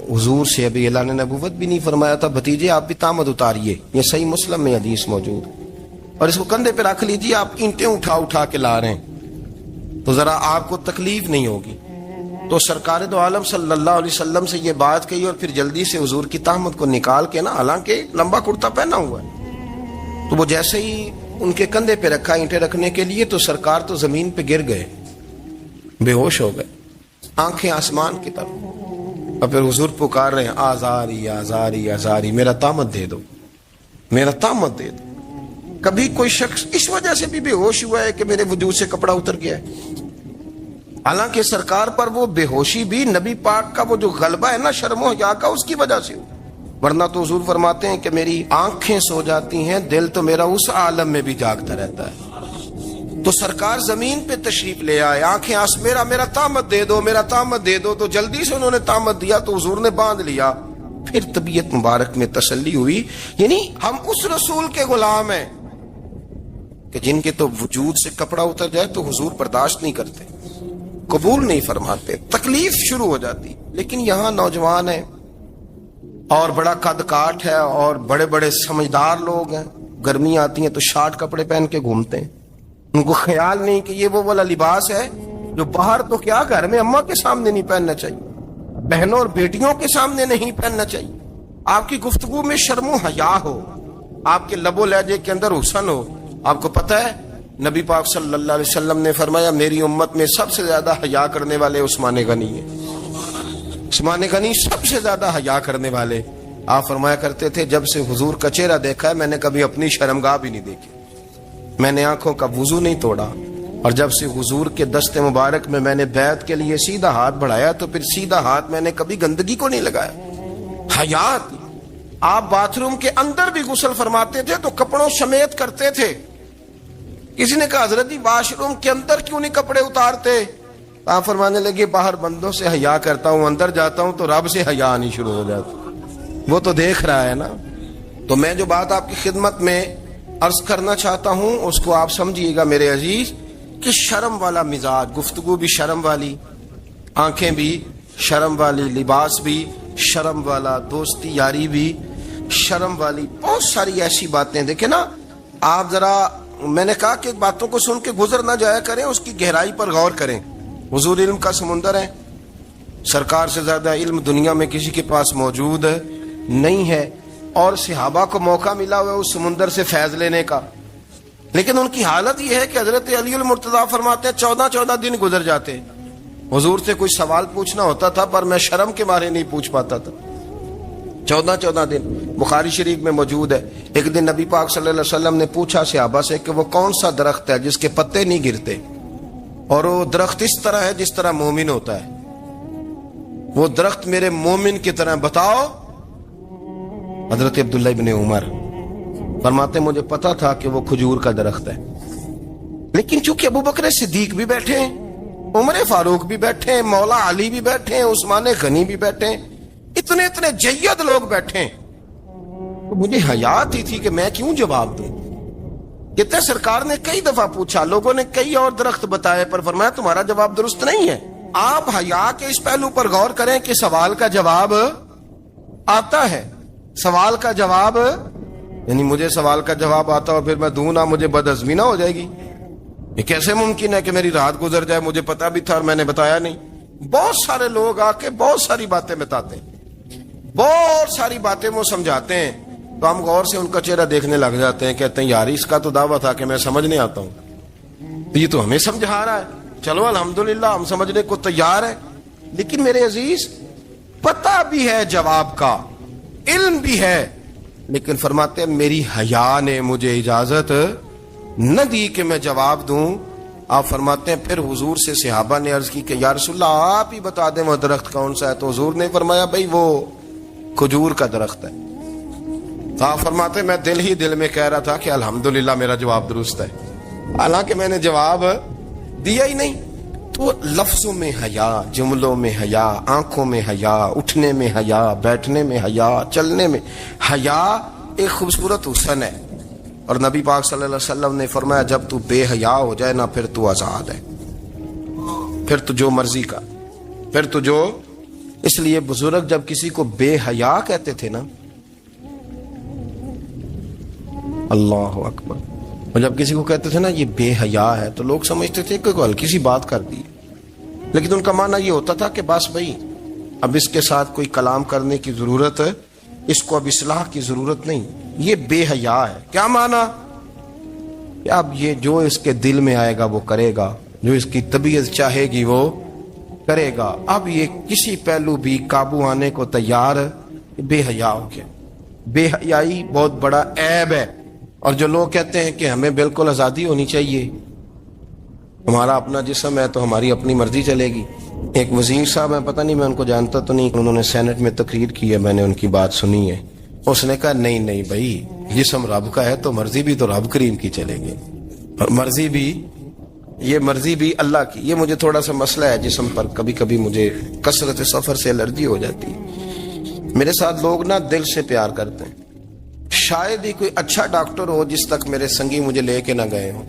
حضور سے ابھی اعلان نبوت بھی نہیں فرمایا تھا، بھتیجے آپ بھی تامد اتاریے، یہ صحیح مسلم میں حدیث موجود، اور اس کو کندھے پہ رکھ لیجیے، آپ اینٹیں اٹھا اٹھا کے لا رہے ہیں تو ذرا آپ کو تکلیف نہیں ہوگی۔ تو سرکار دو عالم صلی اللہ علیہ وسلم سے یہ بات کہی اور پھر جلدی سے حضور کی تہمت کو نکال کے نا، حالانکہ لمبا کرتا پہنا ہوا ہے، تو وہ جیسے ہی ان کے کندھے پہ رکھا اینٹیں رکھنے کے لیے تو سرکار تو زمین پہ گر گئے، بے ہوش ہو گئے، آنکھیں آسمان کی طرف، اور پھر حضور پکار رہے ہیں آزاری آزاری آزاری، میرا تامت دے دو، میرا تامت دے دو۔ کبھی کوئی شخص اس وجہ سے بھی بے ہوش ہوا ہے کہ میرے وجود سے کپڑا اتر گیا ہے؟ حالانکہ سرکار پر وہ بے ہوشی بھی نبی پاک کا وہ جو غلبہ ہے نا شرم و حیا کا، اس کی وجہ سے، ورنہ تو حضور فرماتے ہیں کہ میری آنکھیں سو جاتی ہیں، دل تو میرا اس عالم میں بھی جاگتا رہتا ہے۔ تو سرکار زمین پہ تشریف لے آئے، آنکھیں میرا تامت دے دو، میرا تامت دے دو، تو جلدی سے انہوں نے تامت دیا تو حضور نے باندھ لیا، پھر طبیعت مبارک میں تسلی ہوئی۔ یعنی ہم اس رسول کے غلام ہیں کہ جن کے تو وجود سے کپڑا اتر جائے تو حضور برداشت نہیں کرتے، قبول نہیں فرماتے، تکلیف شروع ہو جاتی۔ لیکن یہاں نوجوان ہیں اور بڑا قد کاٹ ہے اور بڑے بڑے سمجھدار لوگ ہیں، گرمی آتی ہیں تو شارٹ کپڑے پہن کے گھومتے ہیں، ان کو خیال نہیں کہ یہ وہ والا لباس ہے جو باہر تو کیا گھر میں اماں کے سامنے نہیں پہننا چاہیے، بہنوں اور بیٹیوں کے سامنے نہیں پہننا چاہیے۔ آپ کی گفتگو میں شرم و حیا ہو، آپ کے لب و لہجے کے اندر حسن ہو۔ آپ کو پتہ ہے نبی پاک صلی اللہ علیہ وسلم نے فرمایا میری امت میں سب سے زیادہ حیا کرنے والے عثمان غنی ہیں، عثمان غنی سب سے زیادہ حیا کرنے والے۔ آپ فرمایا کرتے تھے جب سے حضور کا چہرہ دیکھا ہے میں نے کبھی اپنی شرمگاہ بھی نہیں دیکھی، میں نے آنکھوں کا وضو نہیں توڑا، اور جب سے حضور کے دست مبارک میں نے بیعت کے لیے سیدھا ہاتھ بڑھایا تو پھر سیدھا ہاتھ میں نے کبھی گندگی کو نہیں لگایا۔ حیا تھی۔ آپ باتھ روم کے اندر بھی غسل فرماتے تھے تو کپڑوں سمیت کرتے تھے۔ کسی نے کہا حضرت جی واش روم کے اندر کیوں نہیں کپڑے اتارتے؟ آپ فرمانے لگے باہر بندوں سے حیا کرتا ہوں، اندر جاتا ہوں تو رب سے حیا آنی شروع ہو جاتی، وہ تو دیکھ رہا ہے نا۔ تو میں جو بات آپ کی خدمت میں عرض کرنا چاہتا ہوں اس کو آپ سمجھیے گا میرے عزیز، کہ شرم والا مزاج، گفتگو بھی شرم والی، آنکھیں بھی شرم والی، لباس بھی شرم والا، دوستی یاری بھی شرم والی، بہت ساری ایسی باتیں۔ دیکھیں نا آپ ذرا، میں نے کہا کہ باتوں کو سن کے گزر نہ جایا کریں، اس کی گہرائی پر غور کریں۔ حضور علم کا سمندر ہے، سرکار سے زیادہ علم دنیا میں کسی کے پاس موجود نہیں ہے، اور صحابہ کو موقع ملا ہوا ہے اس سمندر سے فیض لینے کا، لیکن ان کی حالت یہ ہے کہ حضرت علی المرتضیٰ فرماتے ہیں 14 دن گزر جاتے، حضور سے کوئی سوال پوچھنا ہوتا تھا پر میں شرم کے مارے نہیں پوچھ پاتا تھا۔ 14 دن بخاری شریف میں موجود ہے۔ ایک دن نبی پاک صلی اللہ علیہ وسلم نے پوچھا صحابہ سے کہ وہ کون سا درخت ہے جس کے پتے نہیں گرتے، اور وہ درخت اس طرح ہے جس طرح مومن ہوتا ہے، وہ درخت میرے مومن کی طرح بتاؤ۔ حضرت عبداللہ ابن عمر فرماتے مجھے پتا تھا کہ وہ کھجور کا درخت ہے، لیکن چونکہ ابو بکر صدیق بھی بیٹھے ہیں، عمر فاروق بھی بیٹھے ہیں، مولا علی بھی بیٹھے ہیں، عثمان غنی بھی بیٹھے ہیں، اتنے جید لوگ بیٹھے ہیں، تو مجھے حیا آتی تھی کہ میں کیوں جواب دوں۔ کہتے سرکار نے کئی دفعہ پوچھا، لوگوں نے کئی اور درخت بتائے، پر فرمایا تمہارا جواب درست نہیں ہے۔ آپ حیا کے اس پہلو پر غور کریں کہ سوال کا جواب آتا ہے، سوال کا جواب، یعنی مجھے سوال کا جواب آتا اور پھر میں دوں نہ، مجھے بدہضمی نہ ہو جائے گی؟ یہ کیسے ممکن ہے کہ میری رات گزر جائے، مجھے پتا بھی تھا اور میں نے بتایا نہیں؟ بہت سارے لوگ آ کے بہت ساری باتیں بتاتے ہیں، بہت ساری باتیں وہ سمجھاتے ہیں، تو ہم غور سے ان کا چہرہ دیکھنے لگ جاتے ہیں، کہتے ہیں یار اس کا تو دعویٰ تھا کہ میں سمجھنے آتا ہوں، یہ تو ہمیں سمجھا رہا ہے، چلو الحمدللہ ہم سمجھنے کو تیار ہیں۔ لیکن میرے عزیز پتہ بھی ہے جواب کا، علم بھی ہے، لیکن فرماتے ہیں میری حیا نے مجھے اجازت نہ دی کہ میں جواب دوں۔ آپ فرماتے ہیں پھر حضور سے صحابہ نے عرض کی کہ یا رسول اللہ آپ ہی بتا دیں وہ درخت کون سا ہے، تو حضور نے فرمایا بھائی وہ کھجور کا درخت ہے۔ تو آپ فرماتے ہیں میں دل ہی دل میں کہہ رہا تھا کہ الحمدللہ میرا جواب درست ہے، حالانکہ میں نے جواب دیا ہی نہیں۔ تو لفظوں میں حیا، جملوں میں حیا، آنکھوں میں حیا، اٹھنے میں حیا، بیٹھنے میں حیا، چلنے میں حیا ایک خوبصورت حسن ہے، اور نبی پاک صلی اللہ علیہ وسلم نے فرمایا جب تو بے حیا ہو جائے نا پھر تو آزاد ہے، پھر تو جو مرضی کا، پھر تو جو اس لیے بزرگ جب کسی کو بے حیا کہتے تھے نا، اللہ اکبر، اور جب کسی کو کہتے تھے نا یہ بے حیا ہے، تو لوگ سمجھتے تھے کہ کوئی ہلکی سی بات کر دی، لیکن ان کا معنی یہ ہوتا تھا کہ بس بھائی اب اس کے ساتھ کوئی کلام کرنے کی ضرورت ہے، اس کو اب اصلاح کی ضرورت نہیں، یہ بے حیا ہے۔ کیا معنی؟ کہ اب یہ جو اس کے دل میں آئے گا وہ کرے گا، جو اس کی طبیعت چاہے گی وہ کرے گا، اب یہ کسی پہلو بھی قابو آنے کو تیار بے حیا ہو گیا۔ بے حیائی بہت بڑا عیب ہے، اور جو لوگ کہتے ہیں کہ ہمیں بالکل آزادی ہونی چاہیے، ہمارا اپنا جسم ہے تو ہماری اپنی مرضی چلے گی۔ ایک وزیر صاحب ہیں، پتہ نہیں میں ان کو جانتا تو نہیں، انہوں نے سینٹ میں تقریر کی ہے، میں نے ان کی بات سنی ہے، اس نے کہا نہیں بھائی، جسم رب کا ہے تو مرضی بھی تو رب کریم کی چلے گی، اور مرضی بھی اللہ کی۔ یہ مجھے تھوڑا سا مسئلہ ہے جسم پر، کبھی کبھی مجھے کثرت سفر سے الرجی ہو جاتی ہے۔ میرے ساتھ لوگ نا دل سے پیار کرتے ہیں، شاید ہی کوئی اچھا ڈاکٹر ہو جس تک میرے سنگی مجھے لے کے نہ گئے ہوں،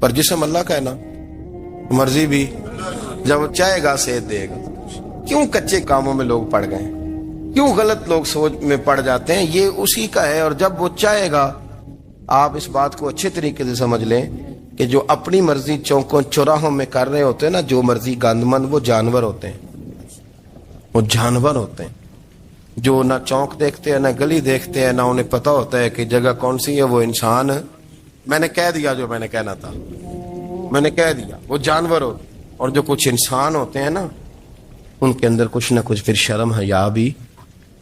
پر جسم اللہ کا ہے نا، مرضی بھی جب وہ چاہے گا صحت دے گا۔ کیوں کچے کاموں میں لوگ پڑ گئے، کیوں غلط لوگ سوچ میں پڑ جاتے ہیں؟ یہ اسی کا ہے، اور جب وہ چاہے گا، آپ اس بات کو اچھے طریقے سے سمجھ لیں کہ جو اپنی مرضی چوکوں چوراہوں میں کر رہے ہوتے ہیں نا، جو مرضی گاندمند، وہ جانور ہوتے ہیں، وہ جانور ہوتے ہیں جو نہ چونک دیکھتے ہیں، نہ گلی دیکھتے ہیں، نہ انہیں پتہ ہوتا ہے کہ جگہ کون سی ہے۔ وہ انسان، میں نے کہہ دیا جو میں نے کہنا تھا، میں نے کہہ دیا، وہ جانور ہوتے ہیں۔ اور جو کچھ انسان ہوتے ہیں نا، ان کے اندر کچھ نہ کچھ پھر شرم حیا بھی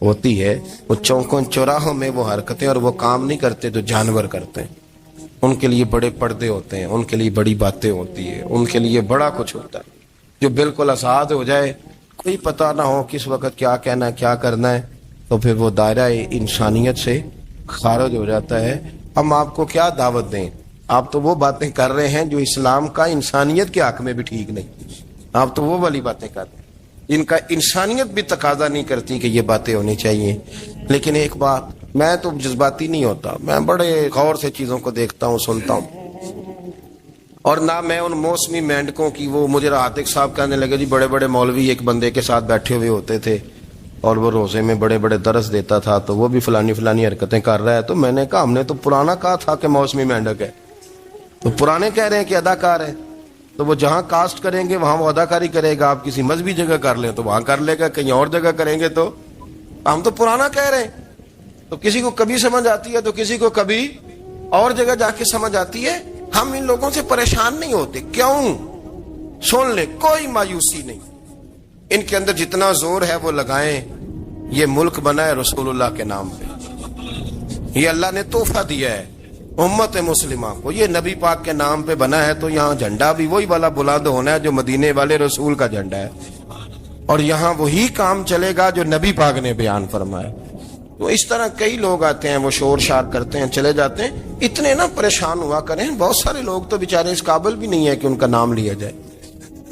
ہوتی ہے۔ وہ چوکوں چوراہوں میں وہ حرکتیں اور وہ کام نہیں کرتے جو جانور کرتے ہیں۔ ان کے لیے بڑے پردے ہوتے ہیں، ان کے لیے بڑی باتیں ہوتی ہے، ان کے لیے بڑا کچھ ہوتا ہے۔ جو بالکل آزاد ہو جائے، کوئی پتہ نہ ہو کس وقت کیا کہنا ہے، کیا کرنا ہے، تو پھر وہ دائرہ انسانیت سے خارج ہو جاتا ہے۔ ہم آپ کو کیا دعوت دیں؟ آپ تو وہ باتیں کر رہے ہیں جو اسلام کا انسانیت کے حق میں بھی ٹھیک نہیں، آپ تو وہ والی باتیں کر رہے ہیں جن کا انسانیت بھی تقاضا نہیں کرتی کہ یہ باتیں ہونی چاہیے۔ لیکن ایک بات، میں تو جذباتی نہیں ہوتا، میں بڑے غور سے چیزوں کو دیکھتا ہوں، سنتا ہوں، اور نہ میں ان موسمی مینڈکوں کی۔ وہ مجھے عاتق صاحب کہنے لگے جی بڑے بڑے مولوی ایک بندے کے ساتھ بیٹھے ہوئے ہوتے تھے اور وہ روزے میں بڑے بڑے درس دیتا تھا، تو وہ بھی فلانی حرکتیں کر رہا ہے۔ تو میں نے کہا ہم نے تو پرانا کہا تھا کہ موسمی مینڈک ہے، تو پرانے کہہ رہے ہیں کہ اداکار ہے، تو وہ جہاں کاسٹ کریں گے وہاں وہ اداکاری کرے گا۔ آپ کسی مذہبی جگہ کر لیں تو وہاں کر لے گا، کہیں اور جگہ کریں گے تو ہم تو پرانا کہہ رہے ہیں۔ تو کسی کو کبھی سمجھ آتی ہے تو کسی کو کبھی اور جگہ جا کے سمجھ آتی ہے۔ ہم ان لوگوں سے پریشان نہیں ہوتے، کیوں؟ سن لے، کوئی مایوسی نہیں، ان کے اندر جتنا زور ہے وہ لگائیں۔ یہ ملک بنا ہے رسول اللہ کے نام پہ، یہ اللہ نے تحفہ دیا ہے امت مسلمہ کو، یہ نبی پاک کے نام پہ بنا ہے، تو یہاں جھنڈا بھی وہی والا بلند ہونا ہے جو مدینے والے رسول کا جھنڈا ہے، اور یہاں وہی کام چلے گا جو نبی پاک نے بیان فرمایا۔ تو اس طرح کئی لوگ آتے ہیں، وہ شور شار کرتے ہیں، چلے جاتے ہیں۔ اتنے نہ پریشان ہوا کریں، بہت سارے لوگ تو بیچارے اس قابل بھی نہیں ہے کہ ان کا نام لیا جائے،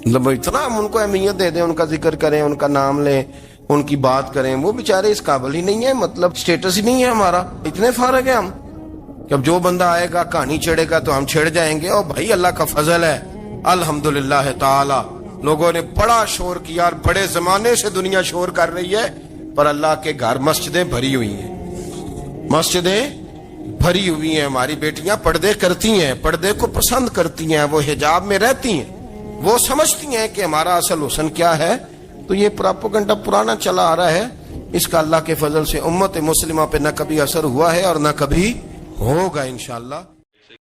مطلب اتنا ہم ان کو اہمیت دے دیں، ان کا ذکر کریں، ان کا نام لیں، ان کی بات کریں، وہ بیچارے اس قابل ہی نہیں ہے، مطلب سٹیٹس ہی نہیں ہے ہمارا، اتنے فارغ ہیں ہم کہ اب جو بندہ آئے گا کہانی چھیڑے گا تو ہم چھیڑ جائیں گے۔ اور بھائی اللہ کا فضل ہے، الحمدللہ تعالی، لوگوں نے بڑا شور کیا، اور بڑے زمانے سے دنیا شور کر رہی ہے، پر اللہ کے گھر مسجدیں بھری ہوئی ہیں، مسجدیں بھری ہوئی ہیں۔ ہماری بیٹیاں پردے کرتی ہیں، پردے کو پسند کرتی ہیں، وہ حجاب میں رہتی ہیں، وہ سمجھتی ہیں کہ ہمارا اصل حسن کیا ہے۔ تو یہ پراپوگنڈا پرانا چلا آ رہا ہے، اس کا اللہ کے فضل سے امت مسلمہ پہ نہ کبھی اثر ہوا ہے اور نہ کبھی ہوگا انشاءاللہ۔